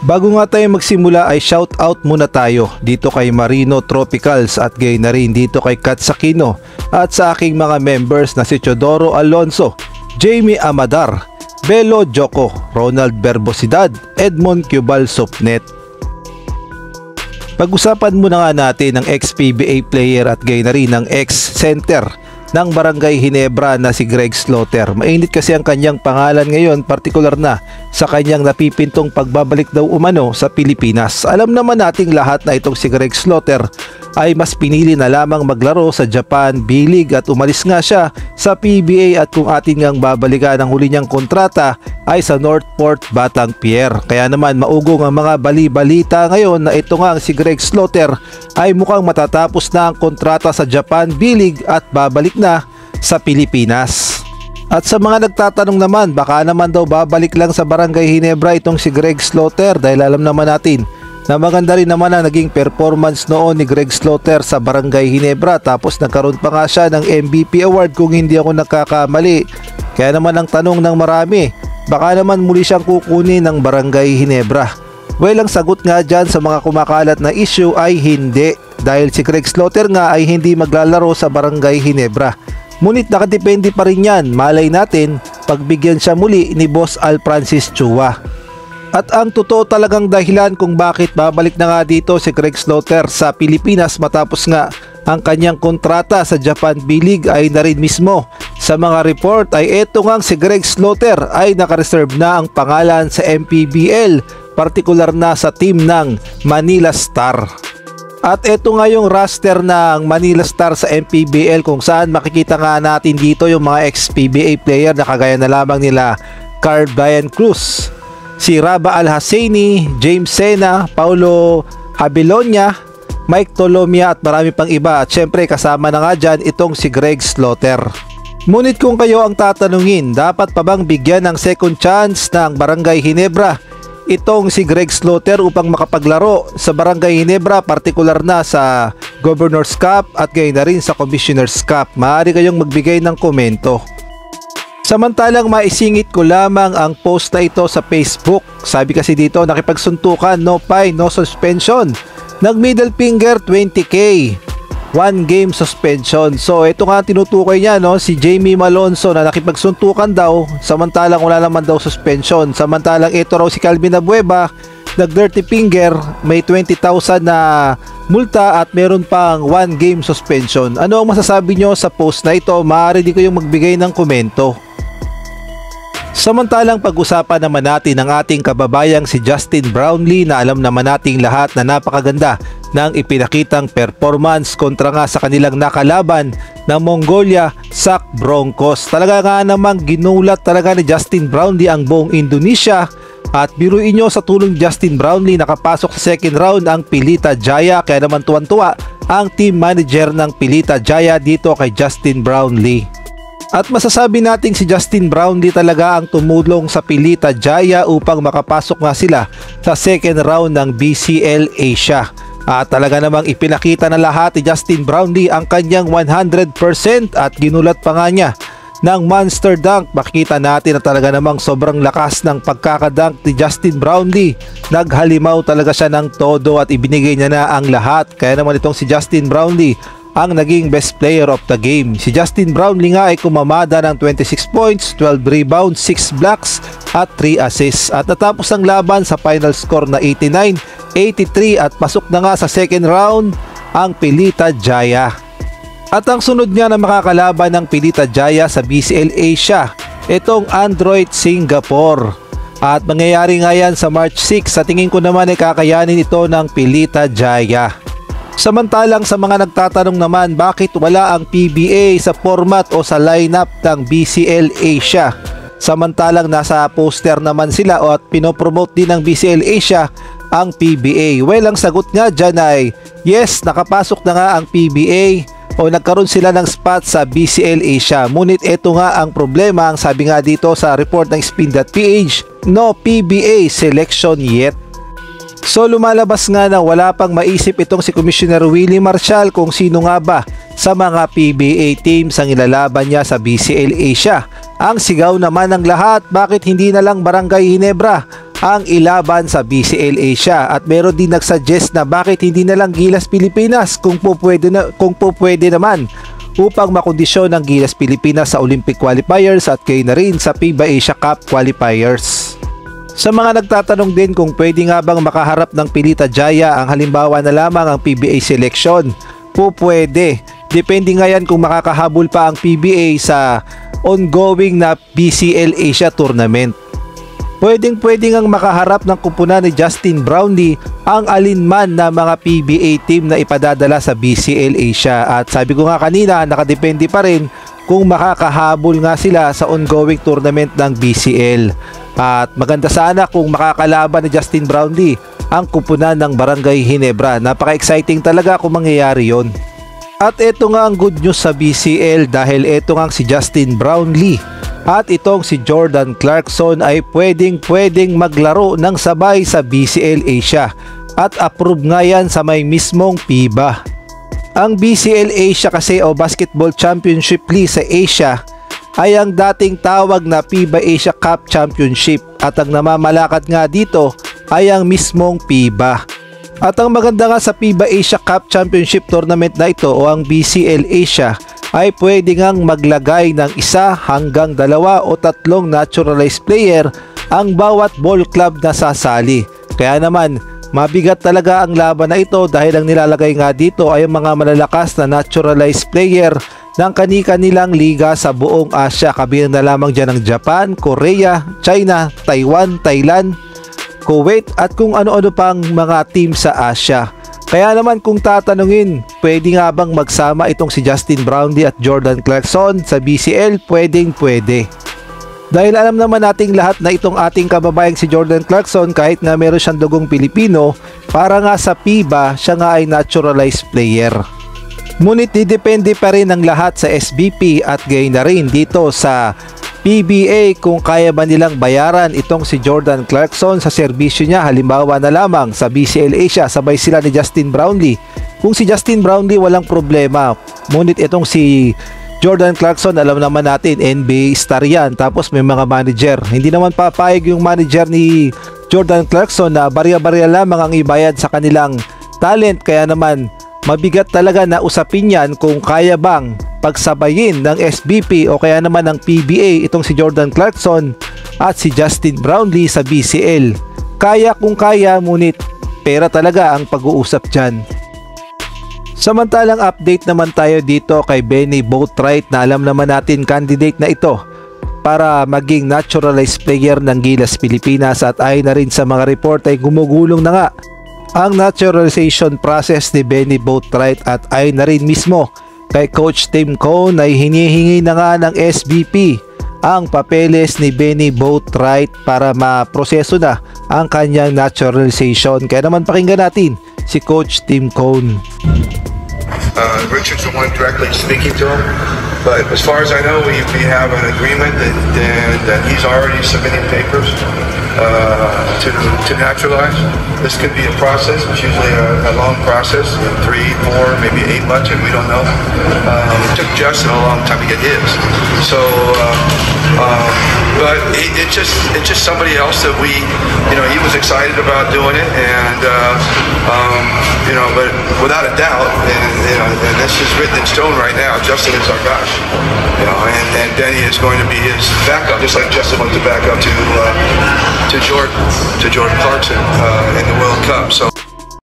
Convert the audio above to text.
Bago nga tayo magsimula ay shout out muna tayo dito kay Marino Tropicals at gay na rin dito kay Katsakino at sa aking mga members na si Teodoro Alonso, Jamie Amadar, Belo Joko, Ronald Berbosidad, Edmond Cubal Sopnet. Pag-usapan muna nga natin ang ex-PBA player at gay na rin ng ex-center ng Barangay Ginebra na si Greg Slaughter. Mainit kasi ang kanyang pangalan ngayon, partikular na sa kanyang napipintong pagbabalik daw umano sa Pilipinas. Alam naman nating lahat na itong si Greg Slaughter ay mas pinili na lamang maglaro sa Japan B-League at umalis nga siya sa PBA at kung atin ngang babalikan ang huli niyang kontrata ay sa Northport Batanguer. Kaya naman maugong ang mga bali-balita ngayon na ito nga si Greg Slaughter ay mukhang matatapos na ang kontrata sa Japan B-League at babalik na sa Pilipinas. At sa mga nagtatanong naman, baka naman daw babalik lang sa Barangay Ginebra itong si Greg Slaughter dahil alam naman natin na maganda rin naman ang naging performance noon ni Greg Slaughter sa Barangay Ginebra, tapos nagkaroon pa nga siya ng MVP award kung hindi ako nagkakamali. Kaya naman ang tanong ng marami, baka naman muli siyang kukunin ng Barangay Ginebra. Well, ang sagot nga dyan sa mga kumakalat na issue ay hindi, dahil si Greg Slaughter nga ay hindi maglalaro sa Barangay Ginebra. Ngunit nakadepende pa rin yan, malay natin pagbigyan siya muli ni Boss Al Francis Chua. At ang totoo talagang dahilan kung bakit babalik na nga dito si Greg Slaughter sa Pilipinas matapos nga ang kanyang kontrata sa Japan B-League ay na rin mismo sa mga report ay eto ngang si Greg Slaughter ay nakareserve na ang pangalan sa MPBL, partikular na sa team ng Manila Star. At eto nga yung roster ng Manila Star sa MPBL kung saan makikita nga natin dito yung mga ex-PBA player na kagaya na lamang nila Carl Brian Cruz, si Raba Al-Hassaini, James Sena, Paulo Habilonia, Mike Tolomia at marami pang iba. At syempre kasama na nga dyan itong si Greg Slaughter. Ngunit kung kayo ang tatanungin, dapat pa bang bigyan ng second chance ng Barangay Ginebra itong si Greg Slaughter upang makapaglaro sa Barangay Ginebra, partikular na sa Governor's Cup at gayon na rin sa Commissioner's Cup? Maaari kayong magbigay ng komento. Samantalang maisingit ko lamang ang post na ito sa Facebook. Sabi kasi dito, nakipagsuntukan, no fine, no suspension. Nag middle finger 20k, 1 game suspension. So ito nga tinutukoy niya, no, si Jamie Malonzo na nakipagsuntukan daw samantalang wala naman daw suspension. Samantalang ito raw si Calvin Abueva, nag dirty finger, may 20,000 na multa at meron pang 1 game suspension. Ano ang masasabi nyo sa post na ito? Maaari din kayong magbigay ng komento. Samantalang pag-usapan naman natin ang ating kababayang si Justin Brownlee na alam naman nating lahat na napakaganda ng ipinakitang performance kontra nga sa kanilang nakalaban ng Mongolia SAC Broncos. Talaga nga namang ginulat talaga ni Justin Brownlee ang buong Indonesia. At biruin nyo, sa tulong Justin Brownlee nakapasok sa second round ang Pilita Jaya. Kaya naman tuwan-tuwa ang team manager ng Pilita Jaya dito kay Justin Brownlee. At masasabi nating si Justin Brownlee talaga ang tumulong sa Pilita Jaya upang makapasok nga sila sa second round ng BCL Asia. At talaga namang ipinakita na lahat ni Justin Brownlee ang kanyang 100% at ginulat pa nga niya ng monster dunk. Makikita natin na talaga namang sobrang lakas ng pagkakadunk ni Justin Brownlee. Naghalimaw talaga siya ng todo at ibinigay niya na ang lahat. Kaya naman itong si Justin Brownlee ang naging best player of the game. Si Justin Brownlee nga ay kumamada ng 26 points, 12 rebounds, 6 blocks at 3 assists. At natapos ang laban sa final score na 89-83 at pasok na nga sa second round ang Pilita Jaya. At ang sunod nga na makakalaban ng Pilita Jaya sa BCL Asia, itong Android Singapore. At mangyayari nga yan sa March 6. Sa tingin ko naman ay kakayanin ito ng Pilita Jaya. Samantalang sa mga nagtatanong naman bakit wala ang PBA sa format o sa lineup ng BCL Asia, samantalang nasa poster naman sila o at pinopromote din ng BCL Asia ang PBA. Well, ang sagot nga dyan ay yes, nakapasok na nga ang PBA o nagkaroon sila ng spot sa BCL Asia. Ngunit ito nga ang problema, ang sabi nga dito sa report ng Spin.ph, no PBA selection yet. So lumalabas nga na wala pang maisip itong si Commissioner Willie Marcial kung sino nga ba sa mga PBA teams ang ilalaban niya sa BCL Asia. Ang sigaw naman ng lahat, bakit hindi na lang Barangay Ginebra ang ilaban sa BCL Asia, at meron din nagsuggest na bakit hindi na lang Gilas Pilipinas kung po pwede naman, upang makondisyon ng Gilas Pilipinas sa Olympic qualifiers at kayo na rin sa FIBA Asia Cup qualifiers. Sa mga nagtatanong din kung pwede nga bang makaharap ng Pilita Jaya ang halimbawa na lamang ang PBA selection, po pwede. Depende nga yan kung makakahabol pa ang PBA sa ongoing na BCL Asia tournament. Pwede ngang makaharap ng kupunan ni Justin Brownlee ang alinman na mga PBA team na ipadadala sa BCL Asia, at sabi ko nga kanina, nakadepende pa rin kung makakahabol nga sila sa ongoing tournament ng BCL. At maganda sana kung makakalaban ni Justin Brownlee ang kupunan ng Barangay Ginebra. Napaka-exciting talaga kung mangyayari yon. At ito nga ang good news sa BCL, dahil ito nga si Justin Brownlee at itong si Jordan Clarkson ay pwedeng maglaro ng sabay sa BCL Asia, at approve nga yan sa may mismong FIBA. Ang BCL Asia kasi o Basketball Championship League sa Asia ay ang dating tawag na FIBA Asia Cup Championship, at ang namamalakad nga dito ay ang mismong FIBA. At ang maganda nga sa FIBA Asia Cup Championship Tournament na ito o ang BCL Asia ay pwede ngang maglagay ng 1 hanggang 2 o 3 naturalized player ang bawat ball club na sasali. Kaya naman, mabigat talaga ang laban na ito, dahil ang nilalagay nga dito ay mga malalakas na naturalized player ng kani-kanilang liga sa buong Asia. Kabilang na lamang dyan ang Japan, Korea, China, Taiwan, Thailand, Kuwait at kung ano-ano pang mga team sa Asia. Kaya naman kung tatanungin, pwede nga bang magsama itong si Justin Brownlee at Jordan Clarkson sa BCL? Pwede. Dahil alam naman nating lahat na itong ating kababayang si Jordan Clarkson, kahit nga meron siyang dugong Pilipino, para nga sa FIBA, siya nga ay naturalized player. Ngunit didepende pa rin ang lahat sa SBP at gayon na rin dito sa PBA kung kaya ba nilang bayaran itong si Jordan Clarkson sa serbisyo niya. Halimbawa na lamang sa BCL Asia, sabay sila ni Justin Brownlee. Kung si Justin Brownlee, walang problema. Ngunit itong si Jordan Clarkson, alam naman natin, NBA star yan. Tapos may mga manager. Hindi naman papayag yung manager ni Jordan Clarkson na barya-barya lamang ang ibayad sa kanilang talent. Kaya naman, mabigat talaga na usapin yan kung kaya bang pagsabayin ng SBP o kaya naman ng PBA itong si Jordan Clarkson at si Justin Brownlee sa BCL. Kaya kung kaya, ngunit pera talaga ang pag-uusap dyan. Samantalang update naman tayo dito kay Benny Boatwright, na alam naman natin candidate na ito para maging naturalized player ng Gilas Pilipinas, at ayon na rin sa mga report ay gumugulong na nga ang naturalization process ni Benny Boatwright, at ayon na rin mismo kay Coach Tim Cone ay hinihingi na nga ng SBP ang papeles ni Benny Boatwright para maproseso na ang kanyang naturalization. Kaya naman pakinggan natin si Coach Tim Cone. Richard's the one directly speaking to him, but as far as I know, we have an agreement that he's already submitting papers to naturalize. This could be a process. It's usually a long process, 3, 4, maybe 8 months, and we don't know. It took Justin a long time to get his. So, but it's just somebody else that we, he was excited about doing it, and but without a doubt, and this is written in stone right now, Justin is our guy. And Benny is going to be his backup, just like Justin was the backup to Jordan Clarkson in the World Cup. So